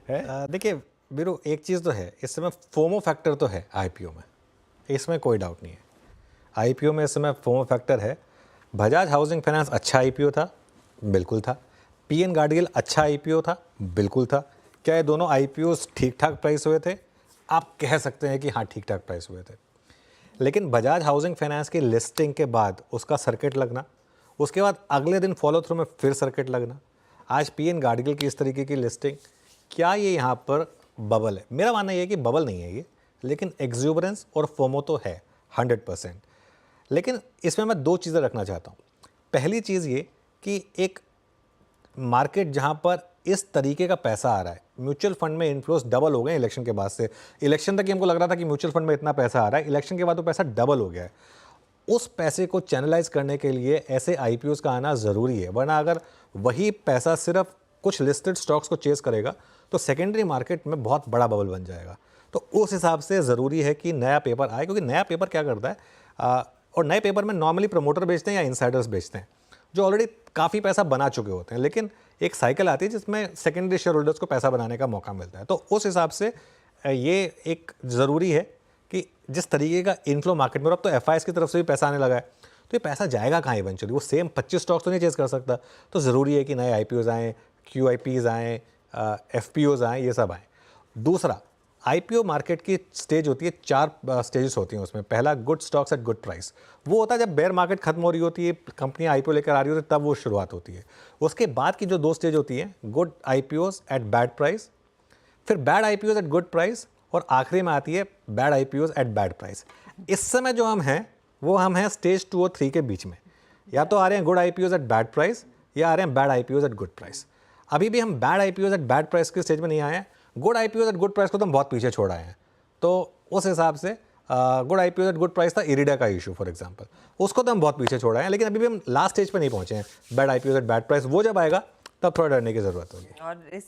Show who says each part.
Speaker 1: देखिए बीरू, एक चीज़ तो है, इस समय फोमो फैक्टर तो है आईपीओ में, इसमें कोई डाउट नहीं है। आईपीओ में इस समय फोमो फैक्टर है। बजाज हाउसिंग फाइनेंस अच्छा आईपीओ था, बिल्कुल था। पीएन गार्डियल अच्छा आईपीओ था, बिल्कुल था। क्या ये दोनों आईपीओस ठीक ठाक प्राइस हुए थे? आप कह सकते हैं कि हाँ, ठीक ठाक प्राइस हुए थे। लेकिन बजाज हाउसिंग फाइनेंस की लिस्टिंग के बाद उसका सर्किट लगना, उसके बाद अगले दिन फॉलो थ्रू में फिर सर्किट लगना, आज पीएन गार्डियल की इस तरीके की लिस्टिंग, क्या ये यहाँ पर बबल है? मेरा मानना ये है कि बबल नहीं है ये, लेकिन एग्जूबरेंस और फोमो तो है 100%। लेकिन इसमें मैं दो चीज़ें रखना चाहता हूँ। पहली चीज़ ये कि एक मार्केट जहाँ पर इस तरीके का पैसा आ रहा है, म्यूचुअल फंड में इन्फ्लोस डबल हो गए इलेक्शन के बाद से। इलेक्शन तक ही हमको लग रहा था कि म्यूचुअल फंड में इतना पैसा आ रहा है, इलेक्शन के बाद वो पैसा डबल हो गया है। उस पैसे को चैनलाइज करने के लिए ऐसे आईपीओस का आना ज़रूरी है, वरना अगर वही पैसा सिर्फ कुछ लिस्टेड स्टॉक्स को चेस करेगा तो सेकेंडरी मार्केट में बहुत बड़ा बबल बन जाएगा। तो उस हिसाब से ज़रूरी है कि नया पेपर आए, क्योंकि नया पेपर क्या करता है, और नए पेपर में नॉर्मली प्रमोटर बेचते हैं या इनसाइडर्स बेचते हैं जो ऑलरेडी काफ़ी पैसा बना चुके होते हैं। लेकिन एक साइकिल आती है जिसमें सेकेंडरी शेयर होल्डर्स को पैसा बनाने का मौका मिलता है। तो उस हिसाब से ये एक ज़रूरी है कि जिस तरीके का इनफ्लो मार्केट में, और अब तो एफआईएस की तरफ से भी पैसा आने लगा है, तो ये पैसा जाएगा कहाँ इवेंचुअली? वो सेम 25 स्टॉक्स तो नहीं चेस कर सकता। तो ज़रूरी है कि नए आईपीओज आएँ, क्यूआईपीज आएँ, एफपीओज आएँ, ये सब आएँ। दूसरा, आईपीओ मार्केट की स्टेज होती है, 4 स्टेजेस होती हैं उसमें। पहला, good stocks eight good price. वो होता है जब बेयर मार्केट खत्म हो रही होती है, कंपनियां आईपीओ लेकर आ रही होती है, तब वो शुरुआत होती है। उसके बाद की जो 2 स्टेज होती हैं, good IPOs at bad price, फिर bad IPOs at good price, और आखिरी में आती है bad IPOs at bad price. इस समय जो हम हैं वो हम हैं स्टेज 2 और 3 के बीच में। या तो आ रहे हैं good IPOs at bad price, या आ रहे हैं bad IPOs at good price. अभी भी हम bad IPOs at bad price के स्टेज में नहीं आए हैं। Good IPOs at good price को तो हम बहुत पीछे छोड़ आए हैं। तो उस हिसाब से good IPOs at good price था इरिडा का इशू फॉर एग्जांपल, उसको तो हम बहुत पीछे छोड़ आए हैं। लेकिन अभी भी हम लास्ट स्टेज पे नहीं पहुंचे हैं, bad IPOs at bad price. वो जब आएगा तब थोड़ा डरने की ज़रूरत होगी।
Speaker 2: और इस